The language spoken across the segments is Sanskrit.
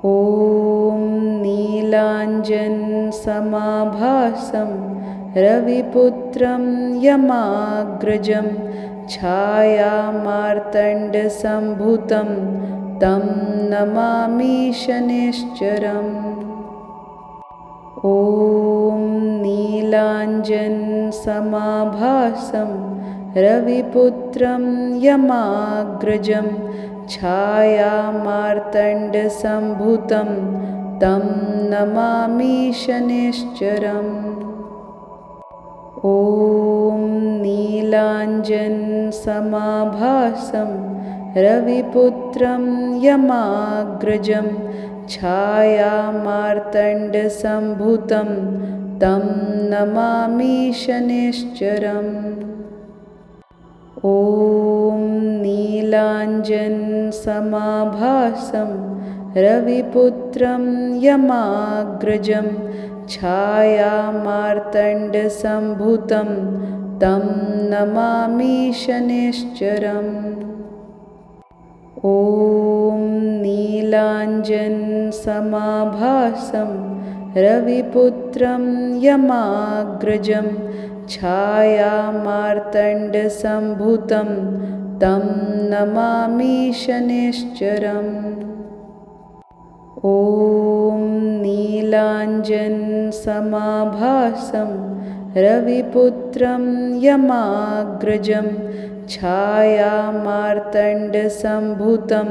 ॐ नीलाञ्जनसमाभासं रविपुत्रं यमाग्रजं छायामार्तण्डसम्भूतं तं नमामि शनैश्चरम्। ॐ नीलाञ्जनसमाभासं रविपुत्रं यमाग्रजं छायामार्तण्डसम्भूतं तं नमामि शनैश्चरम्। ॐ नीलाञ्जनसमाभासं रविपुत्रं यमाग्रजं छायामार्तण्डसम्भूतं तं नमामि शनैश्चरम्। ॐ नीलाञ्जनसमाभासं रविपुत्रं यमाग्रजं छायामार्तण्डसम्भूतं तं नमामि शनैश्चरम्। ॐ नीलाञ्जनसमाभासं रविपुत्रं यमाग्रजं छायामार्तण्डसम्भूतं तं नमामि शनैश्चरम्। ॐ नीलाञ्जनसमाभासं रविपुत्रं यमाग्रजं छायामार्तण्डसम्भूतं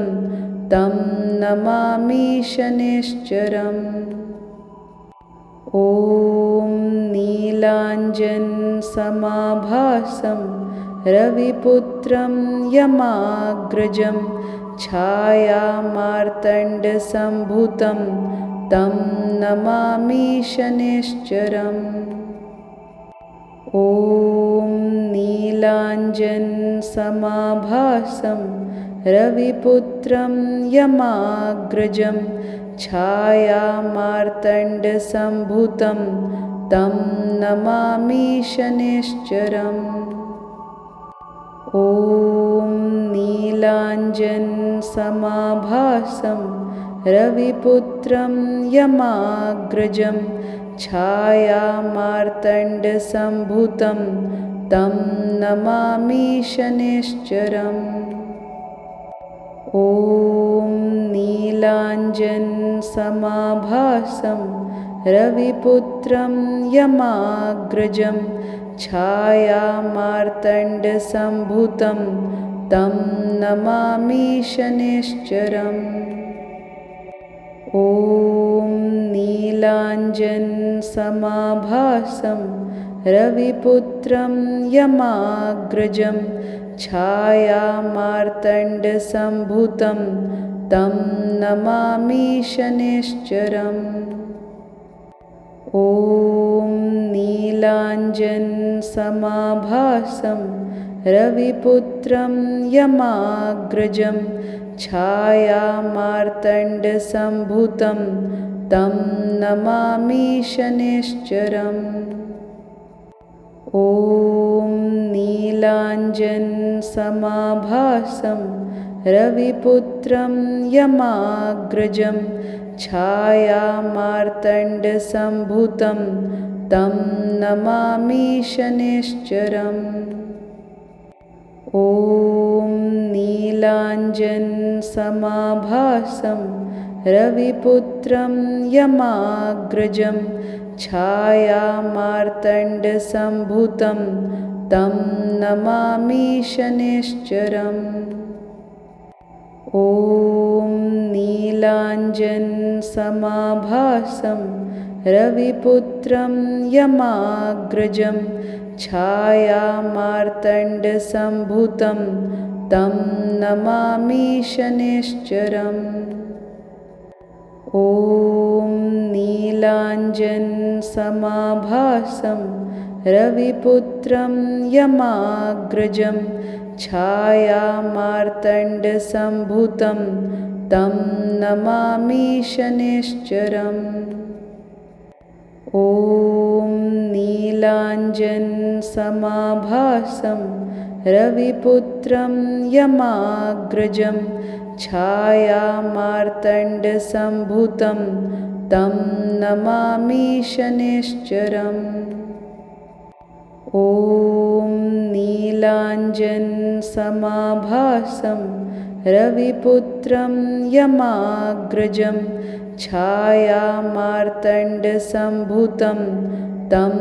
तं नमामि शनैश्चरम्। ॐ नीलाञ्जनसमाभासं रविपुत्रं यमाग्रजं छायामार्तण्डसम्भूतं तं नमामि शनैश्चरम्। ॐ नीलाञ्जनसमाभासं रविपुत्रं यमाग्रजं छायामार्तण्डसम्भूतं तं नमामि शनैश्चरम्। ॐ नीलाञ्जनसमाभासं रविपुत्रं यमाग्रजं छायामार्तण्डसम्भूतं तं नमामि शनैश्चरम्। ॐ नीलाञ्जनसमाभासं रविपुत्रं यमाग्रजं छायामार्तण्डसम्भूतं तं नमामि शनैश्चरम्। ॐ नीलाञ्जनसमाभासं रविपुत्रं यमाग्रजं छायामार्तण्डसम्भूतं तं नमामि शनैश्चरम्। ॐ नीलाञ्जनसमाभासं रविपुत्रं यमाग्रजं छायामार्तण्डसम्भूतं तं नमामि शनैश्चरम्। ॐ नीलाञ्जनसमाभासं रविपुत्रं यमाग्रजं छायामार्तण्डसम्भूतं तं नमामि शनैश्चरम्। ॐ नीलाञ्जनसमाभासं रविपुत्रं यमाग्रजं छायामार्तण्डसम्भूतं तं नमामि शनैश्चरम्। ॐ नीलाञ्जनसमाभासं रविपुत्रं यमाग्रजं छायामार्तण्डसम्भूतं तं नमामि शनैश्चरम्। ॐ नीलाञ्जनसमाभासं रविपुत्रं यमाग्रजं छायामार्तण्डसम्भूतं तं नमामि शनैश्चरम्। ॐ नीलाञ्जनसमाभासं रविपुत्रं यमाग्रजं छायामार्तण्डसम्भूतं तं नमामि शनैश्चरम्। ॐ नीलाञ्जनसमाभासं रविपुत्रं यमाग्रजं छायामार्तण्डसम्भूतं तं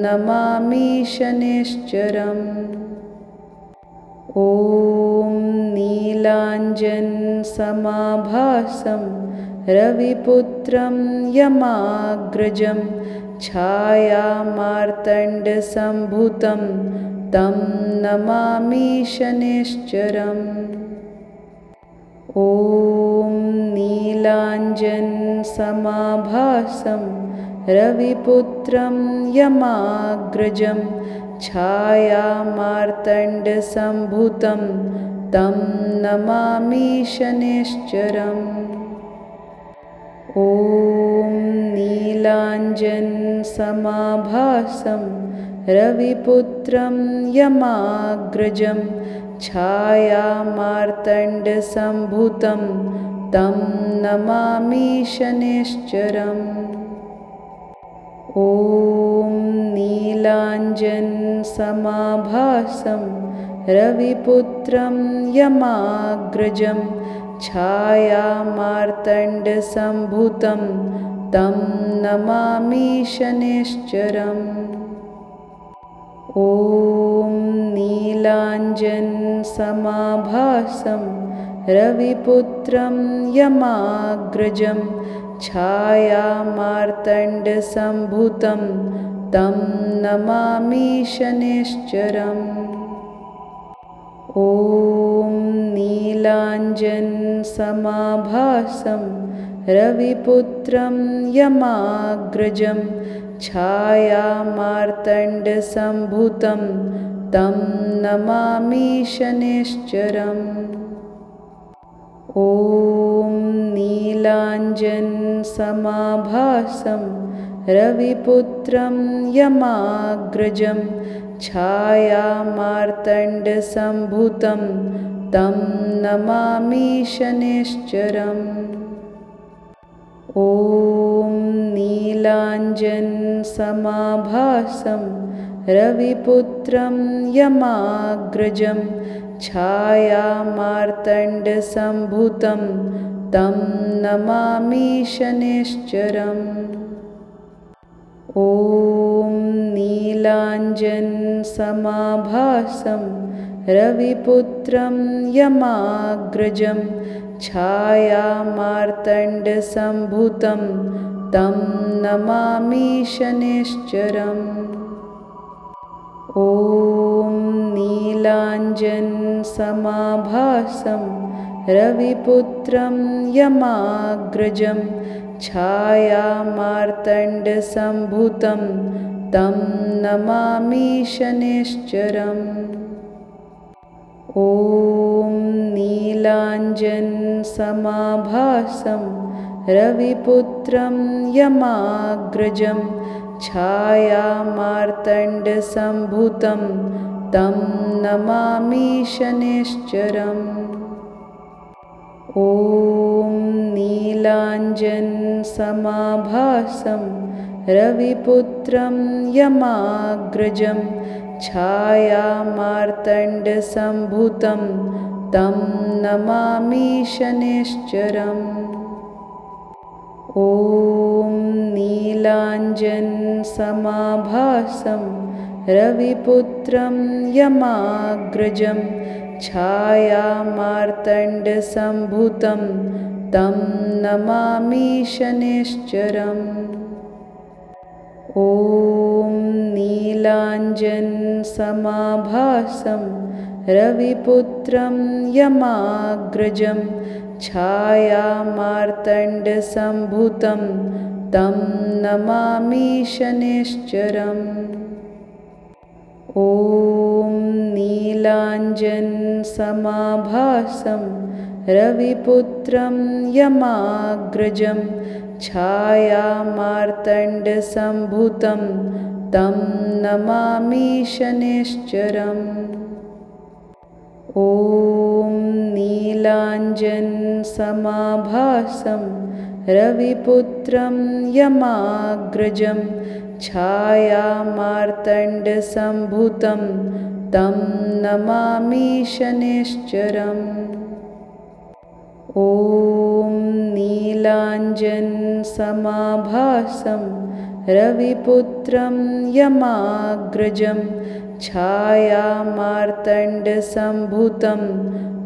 नमामि शनैश्चरम्। ॐ नीलाञ्जनसमाभासं रविपुत्रं यमाग्रजं छायामार्तण्डसम्भूतं तं नमामि शनैश्चरम्। ॐ नीलाञ्जनसमाभासं रविपुत्रं यमाग्रजं छायामार्तण्डसम्भूतं तं नमामि शनैश्चरम्। ॐ नीलाञ्जनसमाभासं रविपुत्रं यमाग्रजं छायामार्तण्डसम्भूतं तं नमामि शनैश्चरम्। ॐ नीलाञ्जनसमाभासं रविपुत्रं यमाग्रजं छायामार्तण्डसम्भूतं तं नमामि शनैश्चरम्। ॐ नीलाञ्जनसमाभासं रविपुत्रं यमाग्रजं छायामार्तण्डसम्भूतं तं नमामि शनैश्चरम्। ॐ नीलाञ्जनसमाभासं रविपुत्रं यमाग्रजं छायामार्तण्डसम्भूतं तं नमामि शनैश्चरम्। ॐ नीलाञ्जनसमाभासं रविपुत्रं यमाग्रजं छायामार्तण्डसम्भूतं तं नमामि शनैश्चरम्। ॐ नीलाञ्जनसमाभासं रविपुत्रं यमाग्रजं छायामार्तण्डसम्भूतं तं नमामि शनैश्चरम्। ॐ नीलाञ्जनसमाभासं रविपुत्रं यमाग्रजं छायामार्तण्डसम्भूतं तं नमामि शनैश्चरम्। ॐ नीलाञ्जनसमाभासं रविपुत्रं यमाग्रजं छायामार्तण्डसम्भूतं तं नमामि शनैश्चरम्। ॐ नीलाञ्जनसमाभासं रविपुत्रं यमाग्रजं छायामार्तण्डसम्भूतं तं नमामि शनैश्चरम्। ॐ नीलाञ्जनसमाभासं रविपुत्रं यमाग्रजं छायामार्तण्डसम्भूतं तं नमामि शनैश्चरम्। ॐ नीलाञ्जनसमाभासं रविपुत्रं यमाग्रजं छायामार्तण्डसम्भूतं तं नमामि शनैश्चरम्। ॐ नीलाञ्जनसमाभासं रविपुत्रं यमाग्रजं छायामार्तण्डसम्भूतं तं नमामि शनैश्चरम्। ॐ नीलाञ्जनसमाभासं रविपुत्रं यमाग्रजं छायामार्तण्डसम्भूतं तं नमामि शनैश्चरम्। ॐ नीलाञ्जनसमाभासं रविपुत्रं यमाग्रजं छायामार्तण्डसम्भूतं तं नमामि शनैश्चरम्। ॐ नीलाञ्जनसमाभासं रविपुत्रं यमाग्रजं छायामार्तण्डसम्भूतं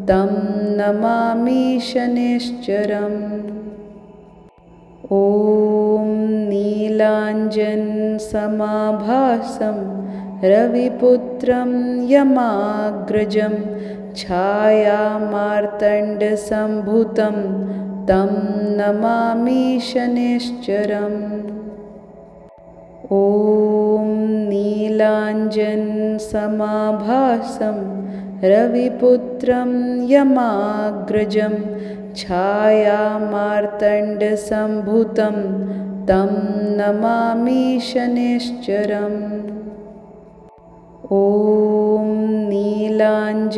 तं नमामि शनैश्चरम्। ॐ नीलाञ्जनसमाभासं रविपुत्रं यमाग्रजं छायामार्तण्डसम्भूतं तं नमामि शनैश्चरम्। ॐ नीलाञ्जनसमाभासं रविपुत्रं यमाग्रजं छायामार्तण्डसम्भूतं तं नमामि शनैश्चरम्। ॐ नीलाञ्जनसमाभासं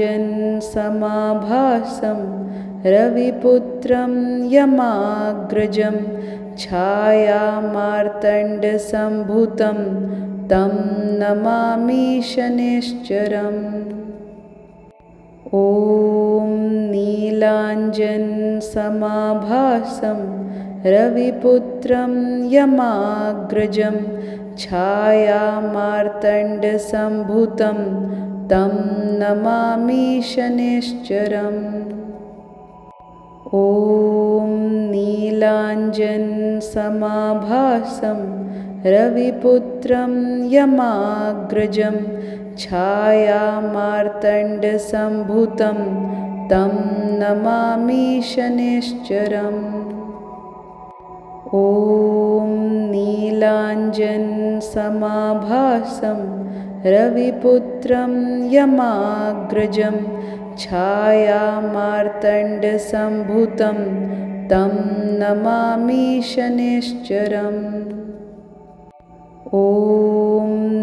रविपुत्रं यमाग्रजं छायामार्तण्डसम्भूतं तं नमामि शनैश्चरम्। ॐ नीलाञ्जनसमाभासं रविपुत्रं यमाग्रजं छायामार्तण्डसम्भूतं तं नमामि शनैश्चरम्। ॐ नीलाञ्जनसमाभासं रविपुत्रं यमाग्रजं छायामार्तण्डसम्भूतं तं नमामि शनैश्चरम्। ॐ नीलाञ्जनसमाभासं रविपुत्रं यमाग्रजं छायामार्तण्डसम्भूतं तं नमामि शनैश्चरम्। ॐ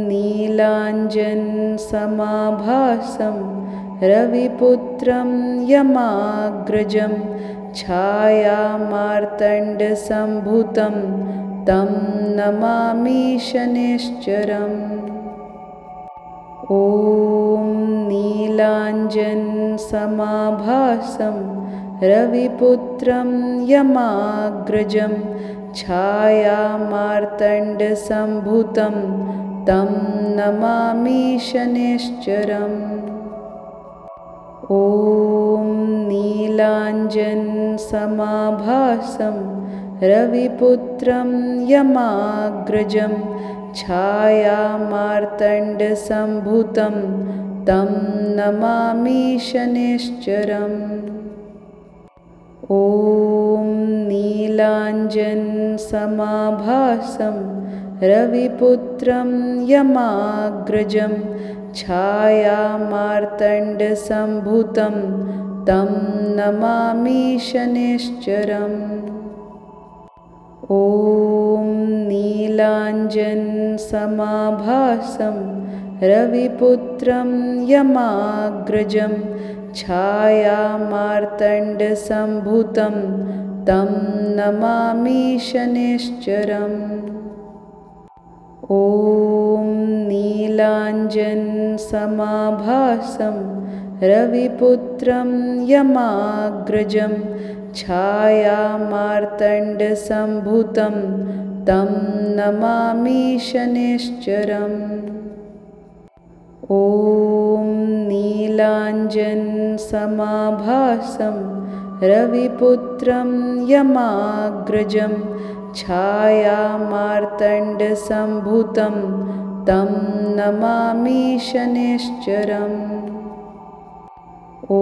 नीलाञ्जनसमाभासं रविपुत्रं यमाग्रजं छायामार्तण्डसम्भूतं तं नमामि शनैश्चरम्। ॐ नीलाञ्जनसमाभासं रविपुत्रं यमाग्रजं छायामार्तण्डसम्भूतं तं नमामि शनैश्चरम्। ॐ नीलाञ्जनसमाभासं रविपुत्रं यमाग्रजं छायामार्तण्डसम्भूतं तं नमामि शनैश्चरम्। ॐ नीलाञ्जनसमाभासं रविपुत्रं यमाग्रजं छायामार्तण्डसम्भूतं तं नमामि शनैश्चरम्। ॐ नीलाञ्जनसमाभासं रविपुत्रं यमाग्रजं छायामार्तण्डसम्भूतं तं नमामि शनैश्चरम्। ॐ नीलाञ्जनसमाभासं रविपुत्रं यमाग्रजं छायामार्तण्डसम्भूतं तं नमामि शनैश्चरम्। ॐ नीलाञ्जनसमाभासं रविपुत्रं यमाग्रजं छायामार्तण्डसम्भूतं तं नमामि शनैश्चरम्। ॐ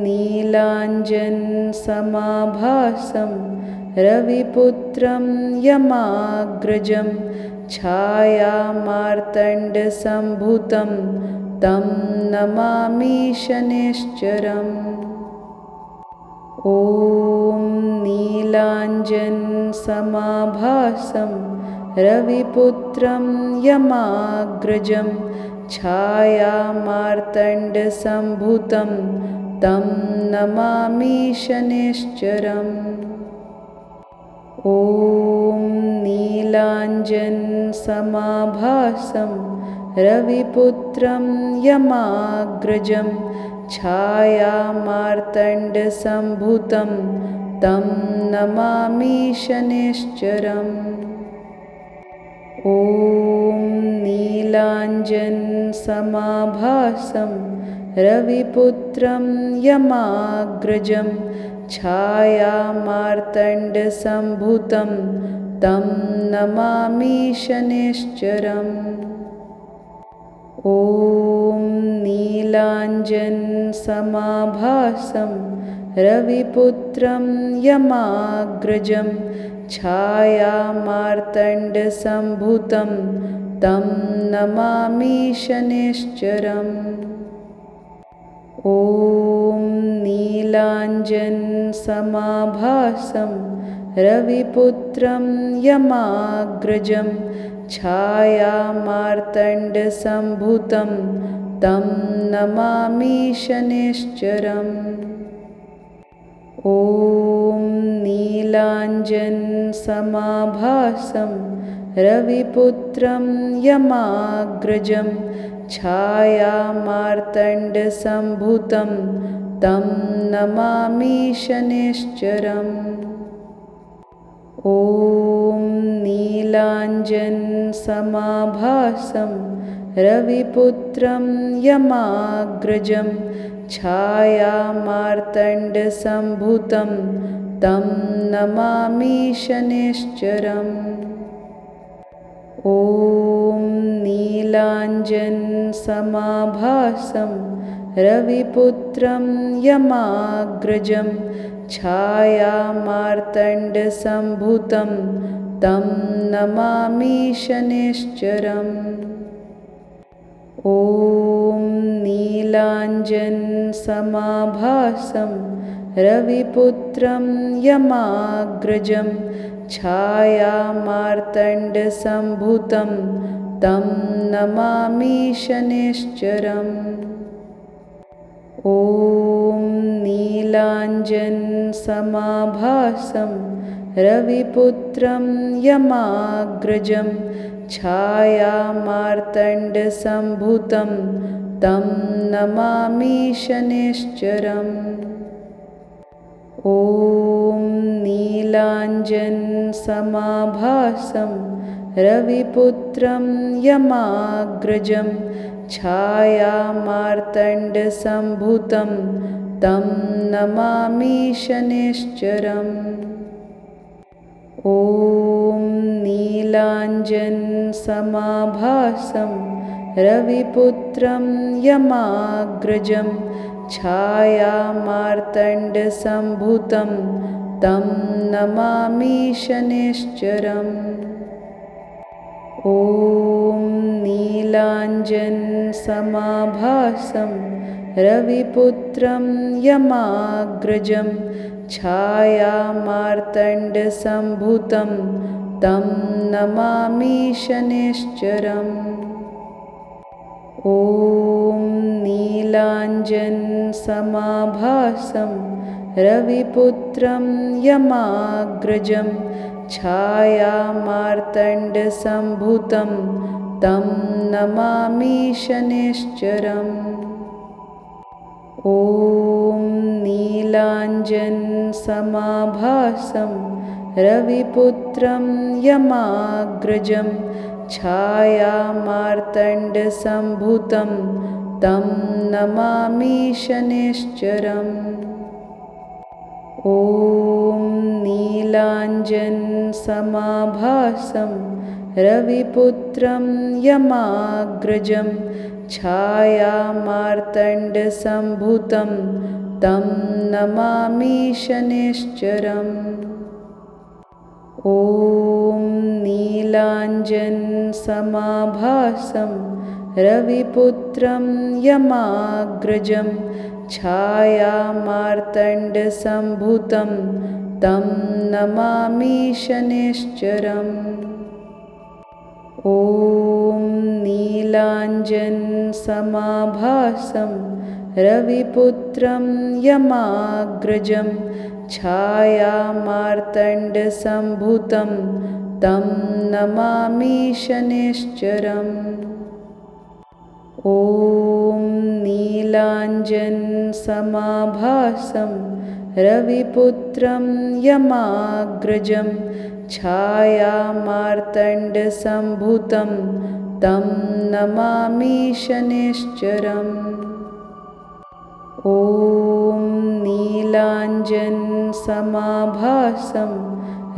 नीलाञ्जनसमाभासं रविपुत्रं यमाग्रजं छायामार्तण्डसम्भूतं तं नमामि शनैश्चरम्। ॐ नीलाञ्जनसमाभासं रविपुत्रं यमाग्रजं छायामार्तण्डसम्भूतं तं नमामि शनैश्चरम्। ॐ नीलाञ्जनसमाभासं रविपुत्रं यमाग्रजं छायामार्तण्डसम्भूतं तं नमामि शनैश्चरम्। ॐ नीलाञ्जनसमाभासं रविपुत्रं यमाग्रजं छायामार्तण्डसम्भूतं तं नमामि शनैश्चरम्। ॐ नीलाञ्जनसमाभासं रविपुत्रं यमाग्रजं छायामार्तण्डसम्भूतं तं नमामि शनैश्चरम्। ॐ नीलाञ्जनसमाभासं रविपुत्रं यमाग्रजं छायामार्तण्डसम्भूतं तं नमामि शनैश्चरम्। ॐ नीलाञ्जनसमाभासं रविपुत्रं यमाग्रजं छायामार्तण्डसम्भूतं तं नमामि शनैश्चरम्। ॐ नीलाञ्जनसमाभासं रविपुत्रं यमाग्रजं छायामार्तण्डसम्भूतं तं नमामि शनैश्चरम्। ॐ नीलाञ्जनसमाभासं रविपुत्रं यमाग्रजं छायामार्तण्डसम्भूतं तं नमामि शनैश्चरम्। ॐ नीलाञ्जनसमाभासं रविपुत्रं यमाग्रजं छायामार्तण्डसम्भूतं तं नमामि शनैश्चरम्। ॐ नीलाञ्जनसमाभासं रविपुत्रं यमाग्रजं छायामार्तण्डसम्भूतं तं नमामि शनैश्चरम्। ॐ नीलाञ्जनसमाभासं रविपुत्रं यमाग्रजं छायामार्तण्डसम्भूतं तं नमामि शनैश्चरम्। ॐ नीलाञ्जनसमाभासं रविपुत्रं यमाग्रजं छायामार्तण्डसम्भूतं तं नमामि शनैश्चरम्। ॐ नीलाञ्जनसमाभासं रविपुत्रं यमाग्रजं छायामार्तण्डसम्भूतं तं नमामि शनैश्चरम्। ॐ नीलाञ्जनसमाभासं रविपुत्रं यमाग्रजं छायामार्तण्डसम्भूतं तं नमामि शनैश्चरम्। ॐ नीलाञ्जनसमाभासं रविपुत्रं यमाग्रजं छायामार्तण्डसम्भूतं तं नमामि शनैश्चरम्। ॐ नीलाञ्जनसमाभासं रविपुत्रं यमाग्रजं छायामार्तण्डसम्भूतं तं नमामि शनैश्चरम्। ॐ नीलाञ्जनसमाभासं रविपुत्रं यमाग्रजं छायामार्तण्डसम्भूतं तं नमामि शनैश्चरम्। ॐ ॐ नीलाञ्जनसमाभासं रविपुत्रं यमाग्रजं छायामार्तण्डसम्भूतं तं नमामि शनैश्चरम्। ॐ नीलाञ्जनसमाभासं रविपुत्रं यमाग्रजं छायामार्तण्डसम्भूतं तं नमामि शनैश्चरम्। ॐ नीलाञ्जनसमाभासं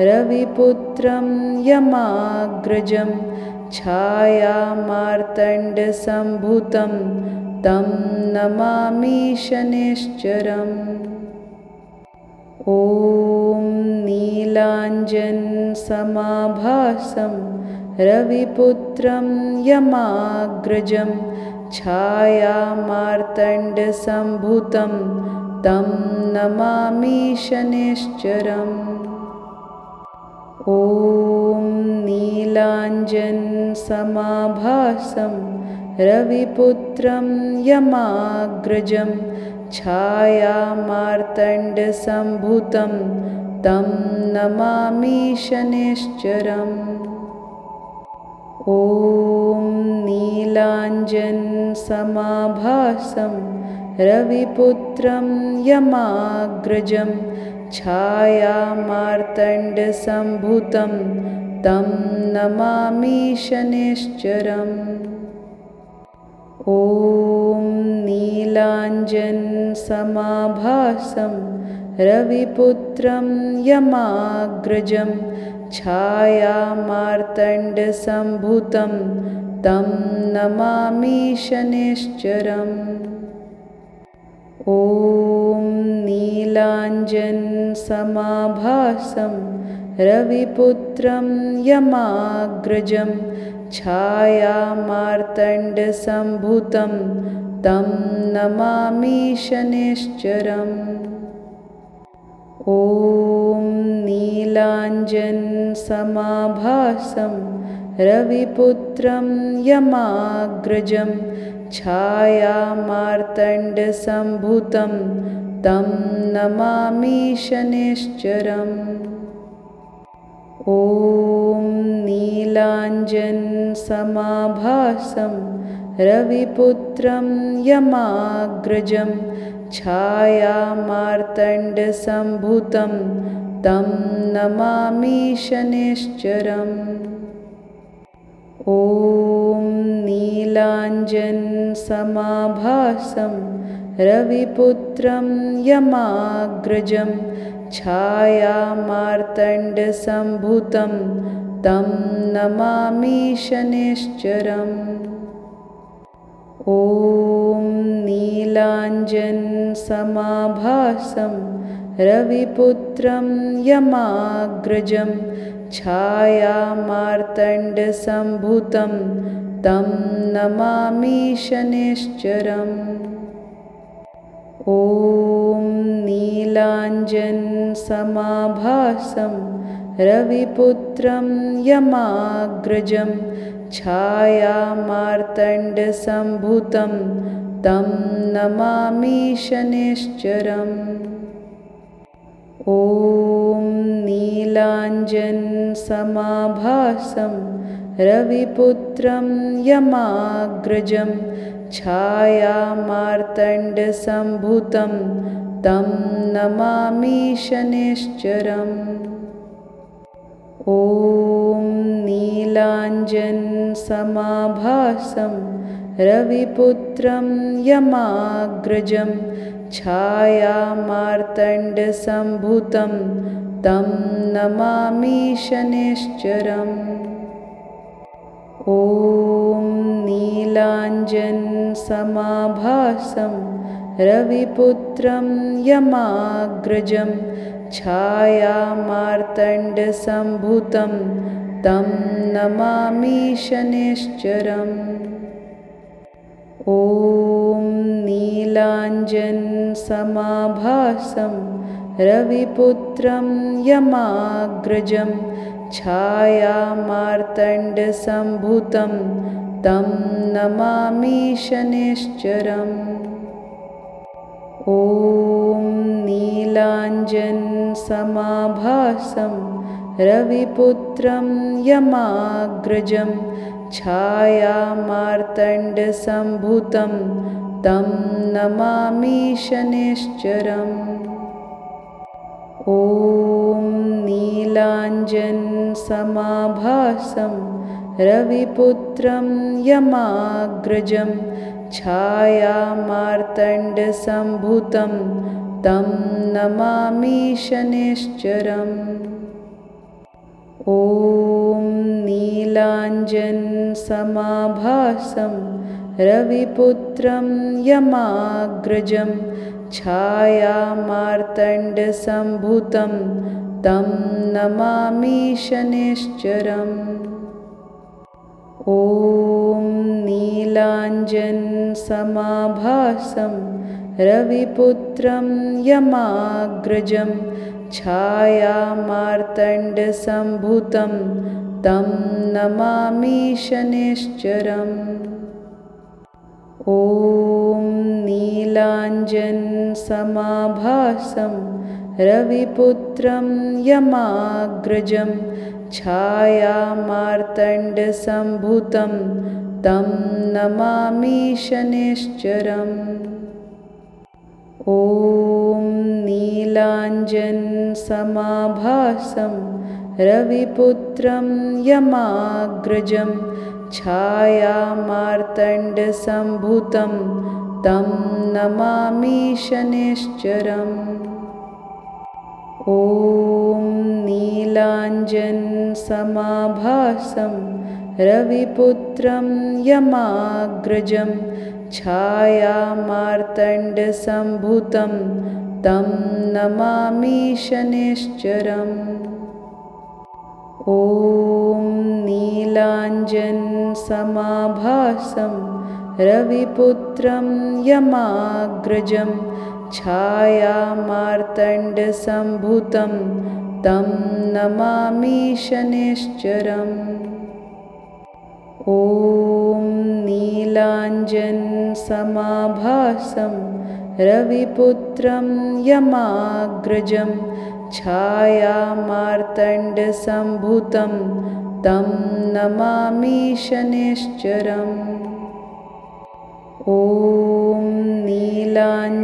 रविपुत्रं यमाग्रजं छायामार्तण्डसम्भूतं तं नमामि शनैश्चरम्। ॐ नीलाञ्जनसमाभासं रविपुत्रं यमाग्रजं छायामार्तण्डसम्भूतं तं नमामि शनैश्चरम्। ॐ नीलाञ्जनसमाभासं रविपुत्रं यमाग्रजं छायामार्तण्डसम्भूतं तं नमामि शनैश्चरम्। ॐ नीलाञ्जनसमाभासं रविपुत्रं यमाग्रजं छायामार्तण्डसम्भूतं तं नमामि शनैश्चरम्। ॐ नीलाञ्जनसमाभासं रविपुत्रं यमाग्रजं छायामार्तण्डसम्भूतं तं नमामि शनैश्चरम्। ॐ नीलाञ्जनसमाभासं रविपुत्रं यमाग्रजं छायामार्तण्डसम्भूतं तं नमामि शनैश्चरम्। ॐ नीलाञ्जनसमाभासं रविपुत्रं यमाग्रजं छायामार्तण्डसम्भूतं तं नमामि शनैश्चरम्। ॐ नीलाञ्जनसमाभासं रविपुत्रं यमाग्रजं छायामार्तण्डसम्भूतं तं नमामि शनैश्चरम्। ॐ नीलाञ्जनसमाभासं रविपुत्रं यमाग्रजं छायामार्तण्डसम्भूतं तं नमामि शनैश्चरम्। ॐ नीलाञ्जनसमाभासं रविपुत्रं यमाग्रजं छायामार्तण्डसम्भूतं तं नमामि शनैश्चरम्। ॐ नीलाञ्जनसमाभासं रविपुत्रं यमाग्रजं छायामार्तण्डसम्भूतं तं नमामि शनैश्चरम्। ॐ नीलाञ्जनसमाभासं रविपुत्रं यमाग्रजं छायामार्तण्डसम्भूतं तं नमामि शनैश्चरम्। ॐ नीलाञ्जनसमाभासं रविपुत्रं यमाग्रजं छायामार्तण्डसम्भूतं तं नमामि शनैश्चरम्। ॐ नीलाञ्जनसमाभासं रविपुत्रं यमाग्रजं छायामार्तण्डसम्भूतं तं नमामि शनैश्चरम्। ॐ नीलाञ्जनसमाभासं रविपुत्रं यमाग्रजं छायामार्तण्डसम्भूतं तं नमामि शनैश्चरम्। ॐ नीलाञ्जनसमाभासं रविपुत्रं यमाग्रजं छायामार्तण्डसम्भूतं तं नमामि शनैश्चरम्। ॐ नीलाञ्जनसमाभासं रविपुत्रं यमाग्रजं छायामार्तण्डसम्भूतं तं नमामि शनैश्चरम्। ॐ नीलाञ्जनसमाभासं रविपुत्रं यमाग्रजं छायामार्तण्डसम्भूतं तं नमामि शनैश्चरम्। ॐ नीलाञ्जनसमाभासं रविपुत्रं यमाग्रजं छायामार्तण्डसम्भूतं तं नमामि शनैश्चरम्। ॐ नीलाञ्जनसमाभासं रविपुत्रं यमाग्रजं छायामार्तण्डसम्भूतं तं नमामि शनैश्चरम्। ॐ नीलाञ्जनसमाभासं रविपुत्रं यमाग्रजं छायामार्तण्डसम्भूतं तं नमामि शनैश्चरम्। ॐ नीलाञ्जनसमाभासं रविपुत्रं यमाग्रजं छायामार्तण्डसम्भूतं तं नमामि शनैश्चरम्। ॐ नीलाञ्जनसमाभासं रविपुत्रं यमाग्रजं छायामार्तण्डसम्भूतं तं नमामि शनैश्चरम्। ॐ नीलाञ्जनसमाभासं रविपुत्रं यमाग्रजं छायामार्तण्डसम्भूतं तं नमामि शनैश्चरम्। ॐ नीलाञ्जनसमाभासं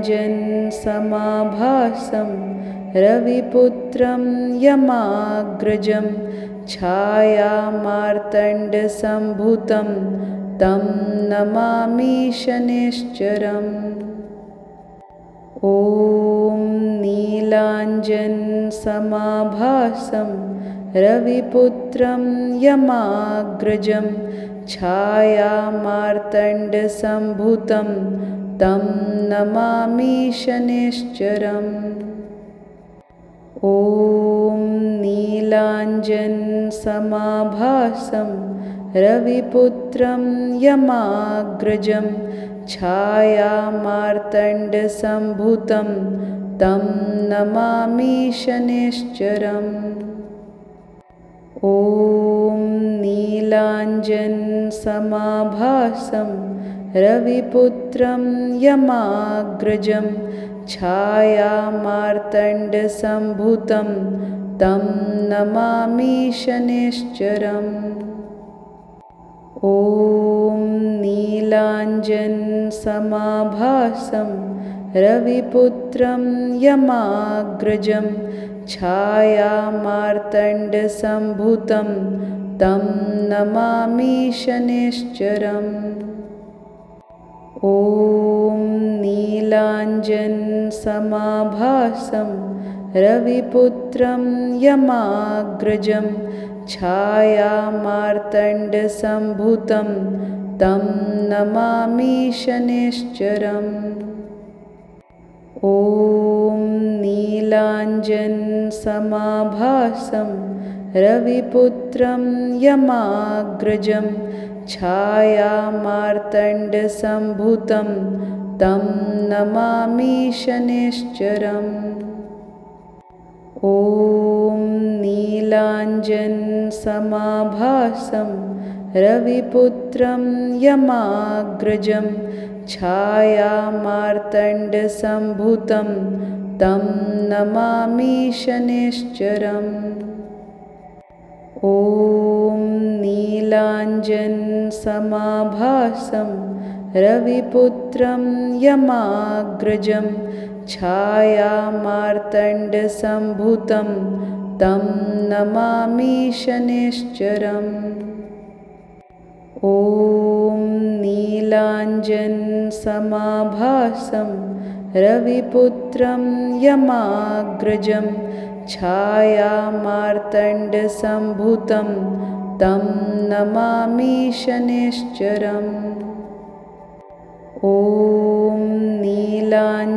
रविपुत्रं यमाग्रजं छायामार्तण्डसम्भूतं तं नमामि शनैश्चरम्। ॐ नीलाञ्जनसमाभासं रविपुत्रं यमाग्रजं छायामार्तण्डसम्भूतं तं नमामि शनैश्चरम्। ॐ नीलाञ्जनसमाभासं रविपुत्रं यमाग्रजं छायामार्तण्डसम्भूतं तं नमामि शनैश्चरम्। ॐ नीलाञ्जनसमाभासं रविपुत्रं यमाग्रजं छायामार्तण्डसम्भूतं तं नमामि शनैश्चरम्। ॐ नीलाञ्जनसमाभासं रविपुत्रं यमाग्रजं छायामार्तण्डसम्भूतं तं नमामि शनैश्चरम्। ॐ नीलाञ्जनसमाभासं रविपुत्रं यमाग्रजं छायामार्तण्डसम्भूतं तं नमामि शनैश्चरम्। ॐ नीलाञ्जनसमाभासं रविपुत्रं यमाग्रजं छायामार्तण्डसम्भूतं तं नमामि शनैश्चरम्। ॐ नीलाञ्जनसमाभासं रविपुत्रं यमाग्रजं छायामार्तण्डसम्भूतं तं नमामि शनैश्चरम्। ॐ नीलाञ्जनसमाभासं रविपुत्रं यमाग्रजं छायामार्तण्डसम्भूतं तं नमामि शनैश्चरम्। ॐ नीलाञ्जनसमाभासं रविपुत्रं यमाग्रजं छायामार्तण्डसम्भूतं तं नमामि शनैश्चरम्। ॐ नीलाञ्जनसमाभासं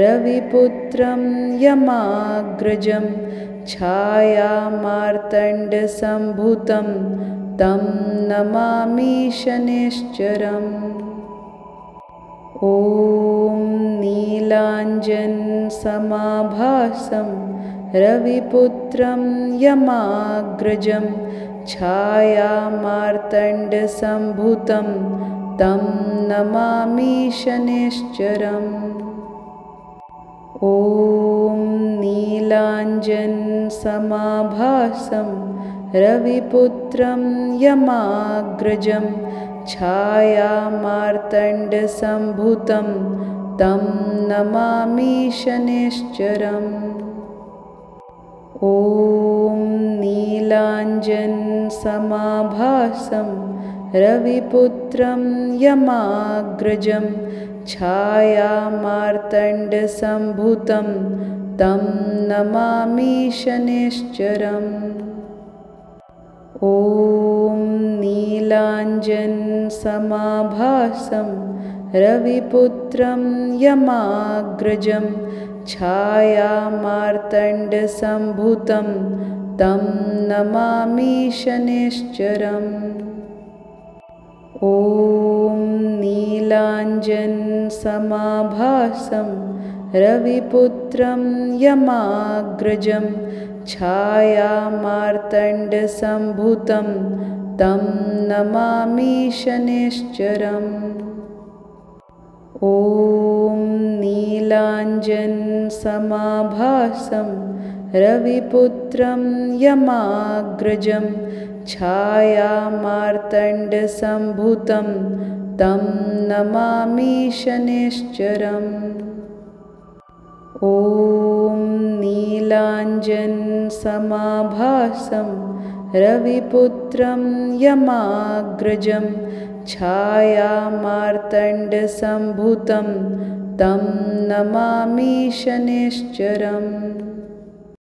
रविपुत्रं यमाग्रजं छायामार्तण्डसम्भूतं तं नमामि शनैश्चरम्। ॐ नीलाञ्जनसमाभासं रविपुत्रं यमाग्रजं छायामार्तण्डसम्भूतं तं नमामि शनैश्चरम्। ॐ नीलाञ्जनसमाभासं रविपुत्रं यमाग्रजं छायामार्तण्डसम्भूतं तं नमामि शनैश्चरम्। ॐ नीलाञ्जनसमाभासं रविपुत्रं यमाग्रजं छायामार्तण्डसम्भूतं तं नमामि शनैश्चरम्। ॐ नीलाञ्जनसमाभासं रविपुत्रं यमाग्रजं छायामार्तण्डसम्भूतं तं नमामि शनैश्चरम्। ॐ नीलाञ्जनसमाभासं रविपुत्रं यमाग्रजं छायामार्तण्डसम्भूतं तं नमामि शनैश्चरम्। ॐ नीलाञ्जनसमाभासं रविपुत्रं यमाग्रजं छायामार्तण्डसम्भूतं तं नमामि शनैश्चरम्। ॐ नीलाञ्जनसमाभासं रविपुत्रं यमाग्रजं छायामार्तण्डसम्भूतं तं नमामि शनैश्चरम्।